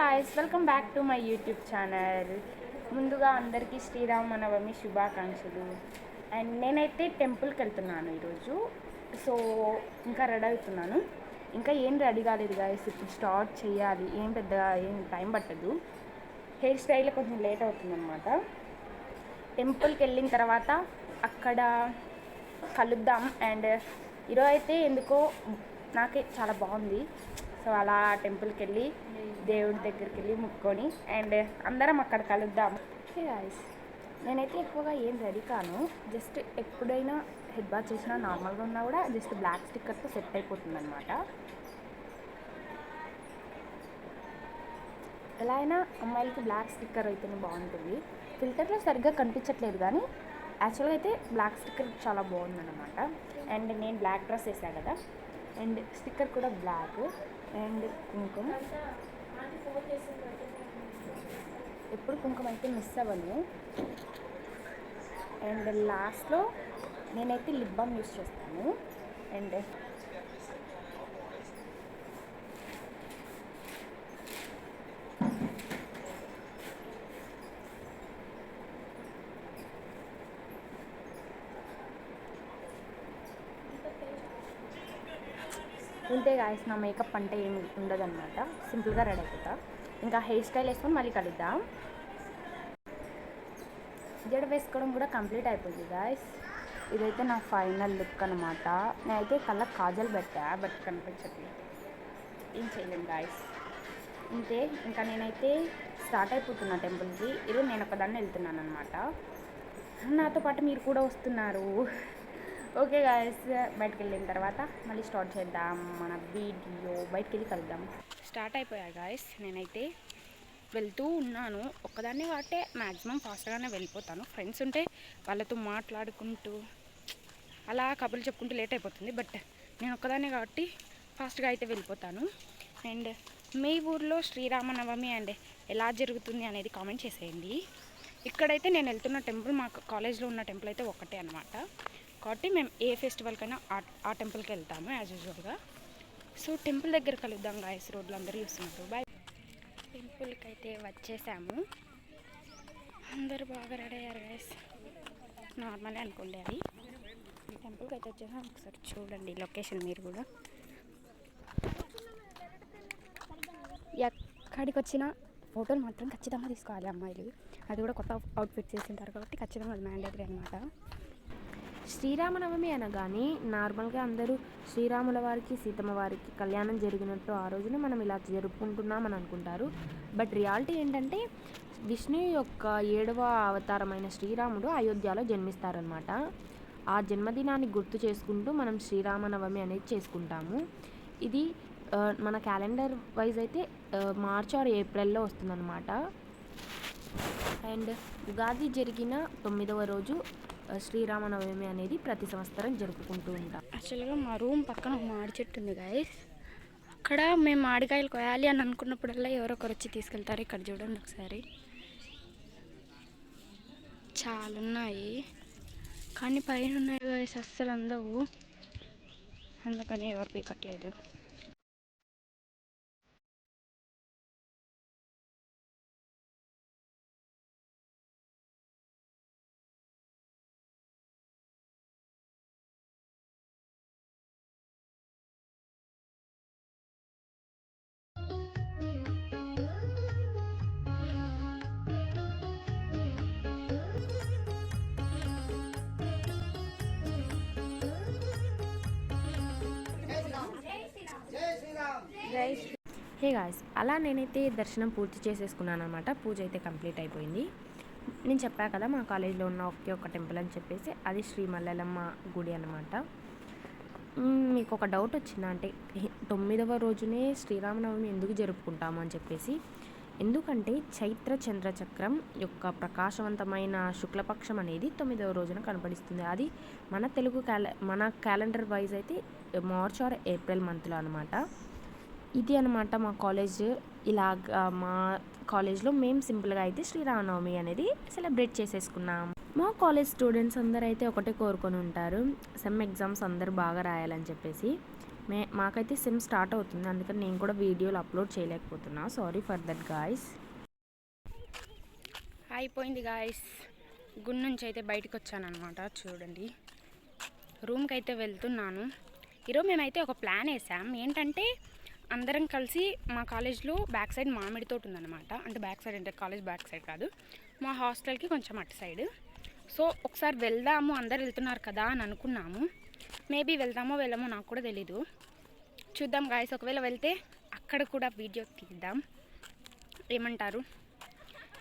Guys, welcome back to my YouTube channel. ముందుగా అందరికీ శ్రీరామనవమి శుభాకాంక్షలు. అండ్ నేనైతే టెంపుల్కి వెళ్తున్నాను ఈరోజు. సో ఇంకా రెడీ అవుతున్నాను. ఇంకా ఏం రెడీ కాలేదు గాయ్స్, ఇప్పుడు స్టార్ట్ చేయాలి. ఏం టైం పట్టదు. హెయిర్ స్టైల్ కొంచెం లేట్ అవుతుందన్నమాట. టెంపుల్కి వెళ్ళిన తర్వాత అక్కడ కలుద్దాం. అండ్ ఈరోజు అయితే ఎందుకో నాకే చాలా బాగుంది. సో అలా టెంపుల్కి వెళ్ళి దేవుడి దగ్గరికి వెళ్ళి ముక్కొని అండ్ అందరం అక్కడ కలుద్దాం. ఓకే గాయ్స్, నేనైతే ఎక్కువగా ఏం రెడీ కాను. జస్ట్ ఎప్పుడైనా హెడ్ బాత్ చేసినా నార్మల్గా ఉన్నా కూడా జస్ట్ బ్లాక్ స్టిక్కర్తో సెట్ అయిపోతుంది అనమాట. ఎలా అయినా అమ్మాయిలకి బ్లాక్ స్టిక్కర్ అయితేనే బాగుంటుంది. ఫిల్టర్లో సరిగ్గా కనిపించట్లేదు కానీ యాక్చువల్గా అయితే బ్లాక్ స్టిక్కర్ చాలా బాగుందన్నమాట. అండ్ నేను బ్లాక్ డ్రెస్ వేసాను కదా, అండ్ స్టిక్కర్ కూడా బ్లాక్. అండ్ కుంకుమ, ఎప్పుడు కుంకుమ అయితే మిస్ అవ్వను. అండ్ లాస్ట్లో నేనైతే లిప్ బామ్ యూస్ చేస్తాను. అండ్ ఇంతే గాయస్, నా మేకప్ అంటే ఏమి ఉండదన్నమాట. సింపుల్గా రెడీ అయిపోతా. ఇంకా హెయిర్ స్టైల్ వేసుకొని మళ్ళీ కలుద్దాం. జడ వేసుకోవడం కూడా కంప్లీట్ అయిపోయింది గాయస్. ఇదైతే నా ఫైనల్ లుక్ అనమాట. నేనైతే కళ్ళకి కాజల్ పెట్టా, బట్ కనిపించట్లేదు. ఏం చేయలేం గాయస్. ఇంతే. ఇంకా నేనైతే స్టార్ట్ అయిపోతున్నా టెంపుల్కి. ఈరోజు నేను ఒకదాన్ని వెళ్తున్నాను అనమాట. నాతో పాటు మీరు కూడా వస్తున్నారు. ఓకే గాయస్, బయటకు వెళ్ళిన తర్వాత మళ్ళీ స్టార్ట్ చేద్దాం మన వీడియో. బయటకు వెళ్ళి కలుద్దాం. స్టార్ట్ అయిపోయా గాయస్. నేనైతే వెళ్తూ ఉన్నాను. ఒక్కదాన్ని కాబట్టి మ్యాక్సిమం ఫాస్ట్గానే వెళ్ళిపోతాను. ఫ్రెండ్స్ ఉంటే వాళ్ళతో మాట్లాడుకుంటూ అలా కబుర్లు చెప్పుకుంటూ లేట్ అయిపోతుంది. బట్ నేను ఒక్కదాన్ని కాబట్టి ఫాస్ట్గా అయితే వెళ్ళిపోతాను. అండ్ మీ ఊర్లో శ్రీరామనవమి అండ్ ఎలా జరుగుతుంది అనేది కామెంట్ చేసేయండి. ఇక్కడైతే నేను వెళ్తున్న టెంపుల్ మా కాలేజ్లో ఉన్న టెంపుల్ అయితే ఒక్కటే అనమాట. కాబట్టి మేము ఏ ఫెస్టివల్కైనా ఆ టెంపుల్కి వెళ్తాము యాజ్ యూజువల్గా. సో టెంపుల్ దగ్గర కలుద్దాం గాయస్. రోడ్లు అందరూ చూస్తున్నారు. బాయ్. టెంపుల్కి అయితే వచ్చేసాము. అందరూ బాగా రెడీ అయ్యారు గాయస్. నార్మలే అనుకోండి అది. టెంపుల్కి అయితే వచ్చేసాం. ఒకసారి చూడండి లొకేషన్ మీరు కూడా. ఎక్కడికి వచ్చినా ఫోటోలు మాత్రం ఖచ్చితంగా తీసుకోవాలి అమ్మాయిలు. అది కూడా కొత్త అవుట్ఫిట్ చేసింటారు కాబట్టి ఖచ్చితంగా అది మ్యాండేటరీ అనమాట. శ్రీరామనవమి అనగానే నార్మల్గా అందరూ శ్రీరాముల వారికి సీతమ్మ వారికి కళ్యాణం జరిగినట్టు ఆ రోజున మనం ఇలా జరుపుకుంటున్నామని అనుకుంటారు. బట్ రియాలిటీ ఏంటంటే విష్ణు యొక్క 7వ అవతారమైన శ్రీరాముడు అయోధ్యలో జన్మిస్తారనమాట. ఆ జన్మదినాన్ని గుర్తు చేసుకుంటూ మనం శ్రీరామనవమి అనేది చేసుకుంటాము. ఇది మన క్యాలెండర్ వైజ్ అయితే మార్చ్ ఆర్ ఏప్రిల్లో వస్తుందన్నమాట. అండ్ ఉగాది జరిగిన 9వ రోజు శ్రీరామనవమి అనేది ప్రతి సంవత్సరం జరుపుకుంటూ ఉంటాం. యాక్చువల్గా మా రూమ్ పక్కన ఒక మామిడి చెట్టు ఉంది గాయస్. అక్కడ మేము మామిడికాయలు కోయాలి అని అనుకున్నప్పుడల్లా ఎవరొకరు వచ్చి తీసుకెళ్తారు. ఇక్కడ చూడండి ఒకసారి, చాలా ఉన్నాయి కానీ పైన ఉన్నాయి గాయస్, అస్సలు అందవు. అందుకని ఎవరు పీకట్లేదు. హే గాయ్స్, అలా నేనైతే దర్శనం పూర్తి చేసేసుకున్నాను అనమాట. పూజ అయితే కంప్లీట్ అయిపోయింది. నేను చెప్పా కదా మా కాలేజీలో ఉన్న ఒకే ఒక టెంపుల్ అని చెప్పేసి, అది శ్రీ మల్లెలమ్మ గుడి అనమాట. మీకు ఒక డౌట్ వచ్చిందా అంటే 9వ రోజునే శ్రీరామనవమి ఎందుకు జరుపుకుంటాము అని చెప్పేసి. ఎందుకంటే చైత్ర చంద్రచక్రం యొక్క ప్రకాశవంతమైన శుక్లపక్షం అనేది 9వ రోజున కనపడిస్తుంది. అది మన క్యాలెండర్ వైజ్ అయితే మార్చ్ ఆర్ ఏప్రిల్ మంత్లో అనమాట. ఇది అనమాట మా కాలేజ్. ఇలాగా మా కాలేజ్లో మేము సింపుల్గా అయితే శ్రీరామనవమి అనేది సెలబ్రేట్ చేసేసుకున్నాం. మా కాలేజ్ స్టూడెంట్స్ అందరూ అయితే ఒకటే కోరుకొని ఉంటారు, సెమ్ ఎగ్జామ్స్ అందరూ బాగా రాయాలని చెప్పేసి. మాకైతే సిమ్ స్టార్ట్ అవుతుంది, అందుకని నేను కూడా వీడియోలు అప్లోడ్ చేయలేకపోతున్నా. Sorry for that guys. అయిపోయింది గాయస్, గుడి నుంచి అయితే బయటకు వచ్చానమాట. చూడండి, రూమ్కి అయితే వెళ్తున్నాను. ఈరోజు మేమైతే ఒక ప్లాన్ వేసాం. ఏంటంటే అందరం కలిసి మా కాలేజ్లో బ్యాక్ సైడ్ మామిడి తోట ఉందన్నమాట. అంటే బ్యాక్ సైడ్ అంటే కాలేజ్ బ్యాక్ సైడ్ కాదు, మా హాస్టల్కి కొంచెం అటు సైడ్. సో ఒకసారి వెళ్దాము, అందరు వెళ్తున్నారు కదా అని అనుకున్నాము. మేబీ వెళ్దామో వెళ్ళమో నాకు కూడా తెలీదు, చూద్దాం గాయస్. ఒకవేళ వెళ్తే అక్కడ కూడా వీడియో తీద్దాం, ఏమంటారు?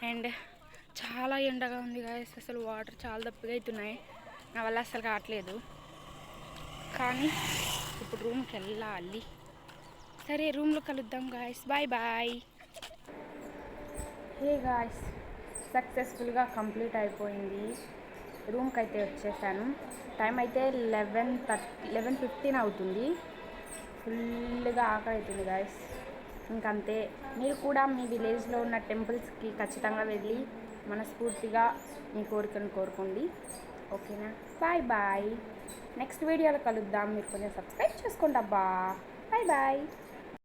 అండ్ చాలా ఎండగా ఉంది గాయస్, అసలు వాటర్ చాలా దప్పిగా అవుతున్నాయి, నా వల్ల అసలు కావట్లేదు. కానీ ఇప్పుడు రూమ్కి వెళ్ళాలి. సరే, రూమ్లో కలుద్దాం guys, bye bye. Hey guys, సక్సెస్ఫుల్గా కంప్లీట్ అయిపోయింది. రూమ్కి అయితే వచ్చేసాను. టైం అయితే 11:15 అవుతుంది. ఫుల్గా ఆకలి అవుతుంది గాయస్. ఇంకంతే. మీరు కూడా మీ విలేజ్లో ఉన్న టెంపుల్స్కి ఖచ్చితంగా వెళ్ళి మనస్ఫూర్తిగా మీ కోరికను కోరుకోండి. ఓకేనా? Bye bye. నెక్స్ట్ వీడియోలో కలుద్దాం. మీరు కొంచెం సబ్స్క్రైబ్ చేసుకోండి అబ్బా. Bye bye.